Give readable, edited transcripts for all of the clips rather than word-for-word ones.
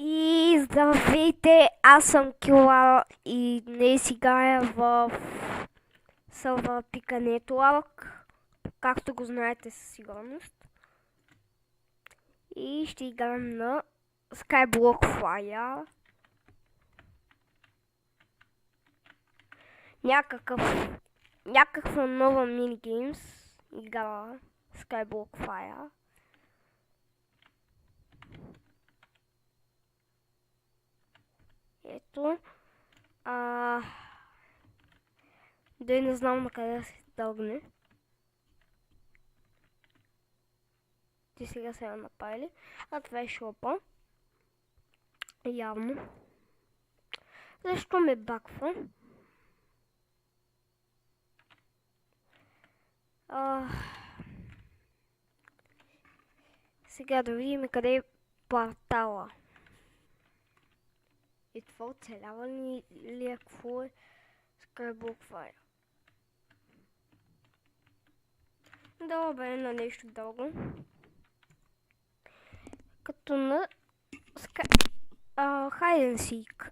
И здравейте, аз съм Кила и днес играя в сървър Pika Network, както го знаете със сигурност. И ще играем на Skyblock Fire. Някаква нова минигеймс игра Skyblock Fire. Ето. Да не знам на къде да се тръгне. Ти сега се я направили. А това е шопа. Явно. Защо ме баква? Сега да видим къде е портала. И това оцелява ли е? Какво е Skyblock Fire? Добре, на нещо друго. Като на Hide and Seek.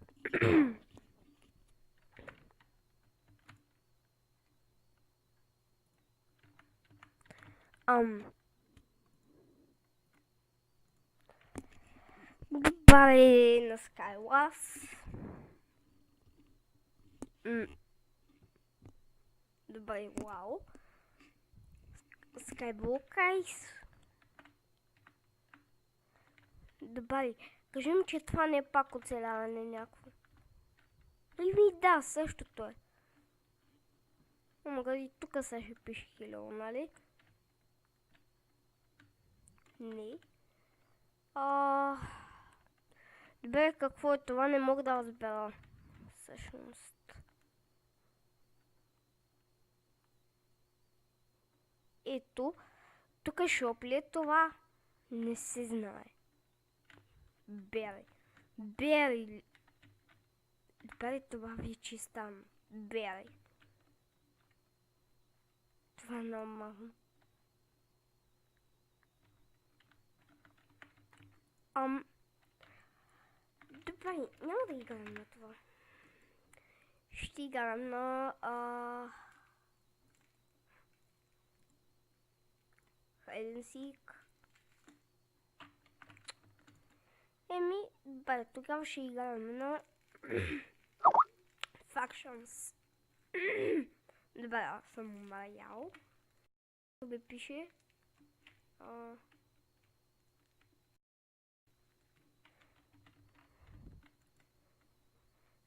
Добре, на Skywars. Добре, вау. Skyblock Ice. Добре, кажи ми, че това не е пак оцеляване някакво. Или да, същото е. Ама и тук сега ще пише хиляда, нали? Не. Добре, какво е това? Не мога да разбера. Всъщност. Ето. Тук е шоп ли е това? Не се знае. Бери. Бери. Бери, това вече е странно. Бери. Това е нормално. Добре, няма да играем на това. Ще играем на Hide and Seek. Добре, тогава ще играем на Factions. Добре, аз съм умрял. Тук пише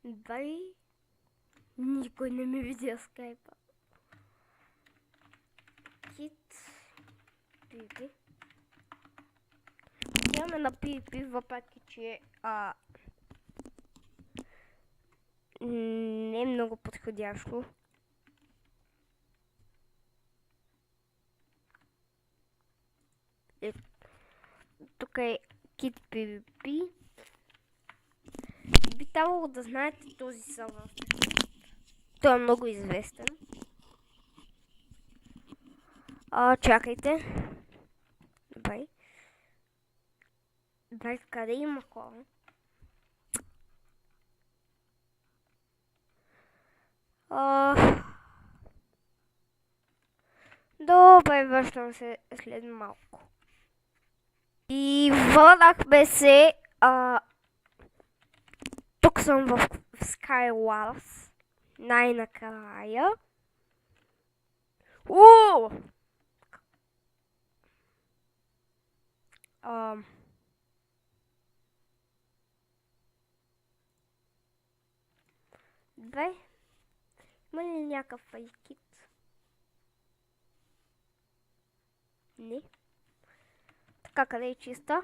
добре. Никой не ми видя скайпа. Кит PvP. Имаме на PvP, въпреки че не е много подходящо. Тук е Kit PvP. Би трябвало да знаете този сървър. Той е много известен. Чакайте. Добре. Добре, къде има хора? Добре, връщам се след малко. И върнахме се. Тук съм в Skywars. Най-накрая. Добре. Има ли някакъв фейкит? Не. Така, къде е чиста?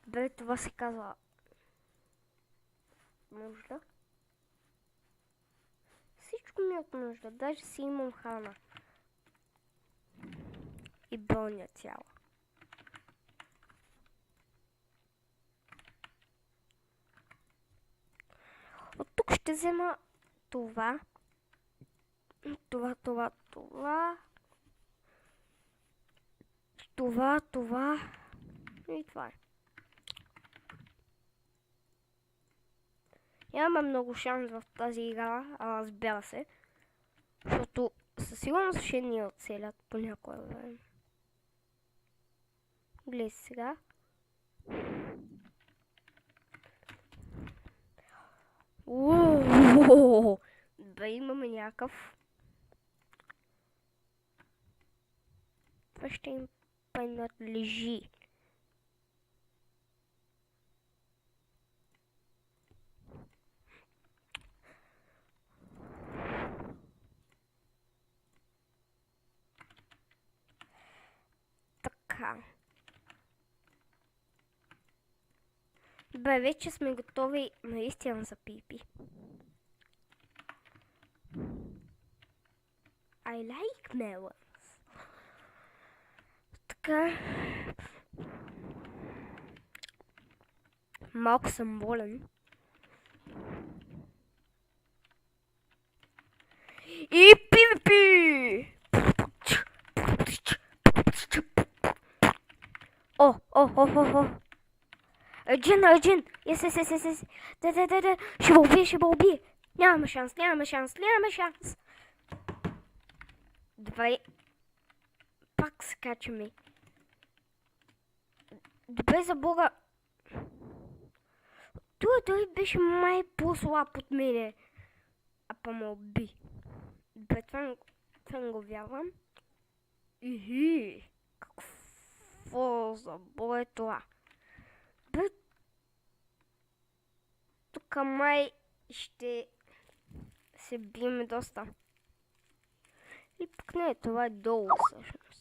Добре, това се казва нужда. Всичко ми е от нужда, даже си имам храна. И броня цяла. От тук ще взема това. Това. Това и това е. Нямаме много шанс в тази игра, разбира се. Защото със сигурност ще ни оцелят по някое време. Гледай сега. Ууу! Да имаме някакъв. Това ще им принадлежи. Така. Бе, вече сме готови наистина за пипи. I like melons. Така. Малко съм болен. И пипи! О! Джин! Yes. Да. Ще го убие. Нямаме шанс. Добре. Пак се качаме. Добре, за Бога. Той беше май по-слаб от мене. А па ме уби. Добре, това не го вярвам. Ихи. Какво за Бога е това? Бе, тук май ще се биеме доста. И пък не, това е долу всъщност.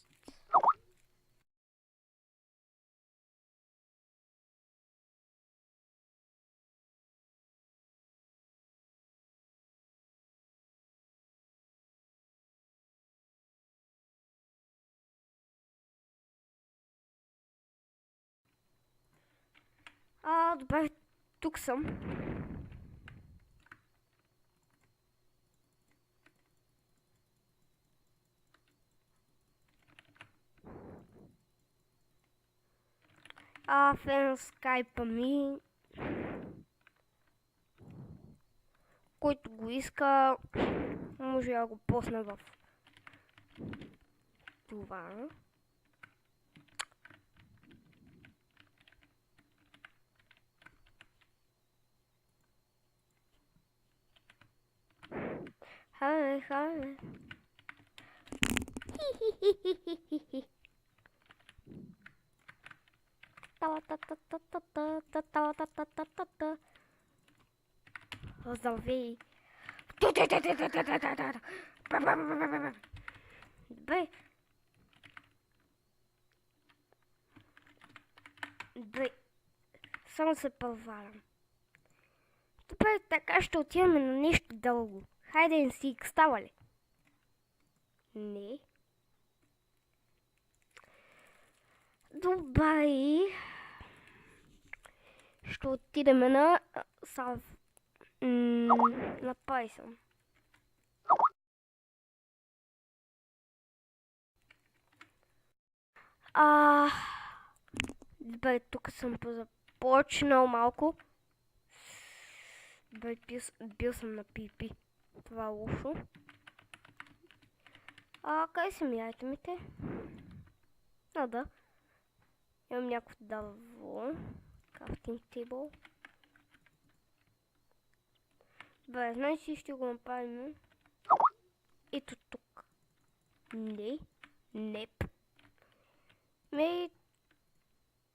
Добре, тук съм. Фен скайпа ми. Който го иска, може да го посна в това. Хайде. Завей. Бе. Само се провалям. Добре, така ще отиваме на нещо дълго. Хайде and seek, става ли? Не. Добре. Ще отидем на на Python. Добре, тук съм започнал малко. Добре, бил съм на пипи. Това е лошо. Къде са ми айтемите? Да. Имам някакво дърво. Crafting table. Добре, значи ще го направим. Ето тук. Неп.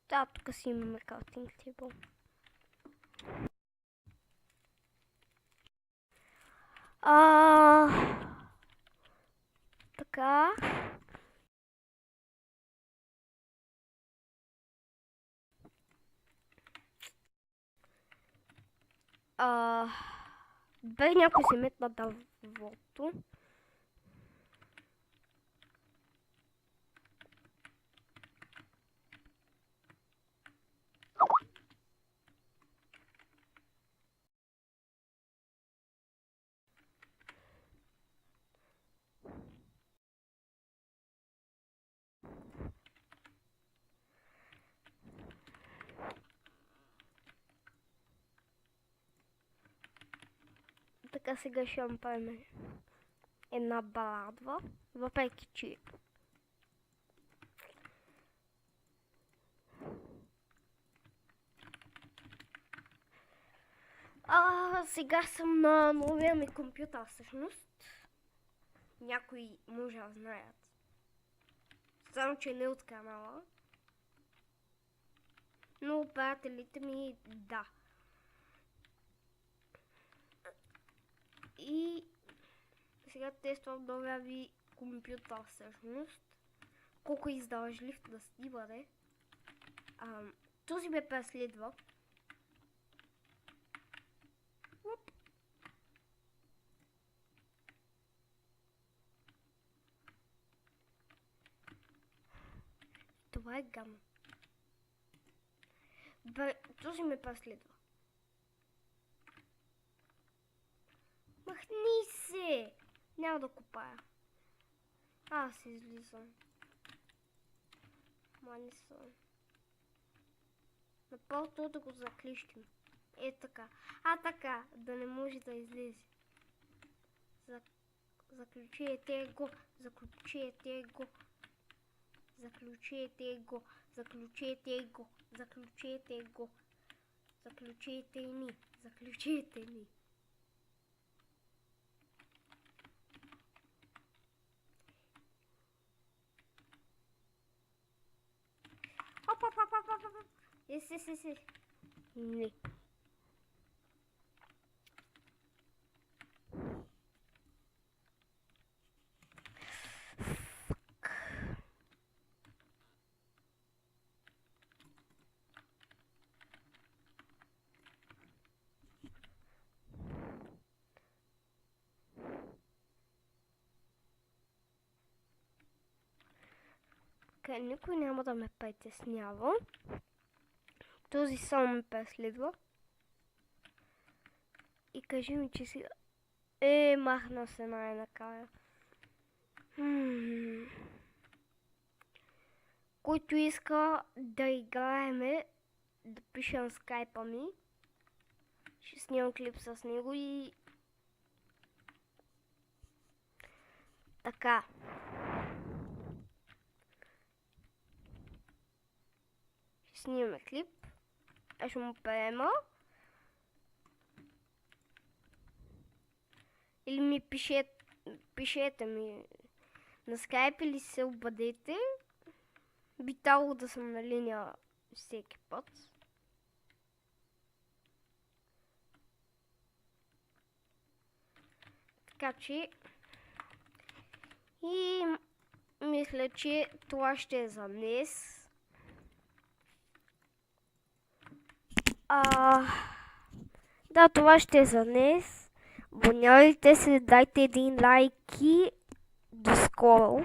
Тук си имаме crafting table. Така. Бе, някой се метна дървото. Така сега ще направим една баладва, въпреки че сега съм на новия ми компютър всъщност. Някои може да знаят. Само че не от канала. Но приятелите ми да. И сега тествам новия ви компютър всъщност. Колко издържлив да си бъде. Този ме преследва. Това е гам. Този ме преследва. Махни се! Няма да копая. Аз излизам. Мани съм. Направо да го заклищим. Е така. Така, да не може да излезе. Заключете го. Заключете го. Заключете го. Заключете го. Заключете го. Заключете ни. Заключете ни. Еси. Не. Никой няма да ме притеснява. Този само ме преследва. И кажи ми, че си... махна се най-накрая. Който иска да играеме, да пише на скайпа ми. Ще снимам клип с него и... Така. Ще снимаме клип. Аз ще му приема. Или ми пишете ми на скайп или се обадете. Би трябвало да съм на линия всеки път. Така че и мисля, че това ще е за днес. Да, това ще е за днес. Абонирайте се, дайте един лайк и до скоро.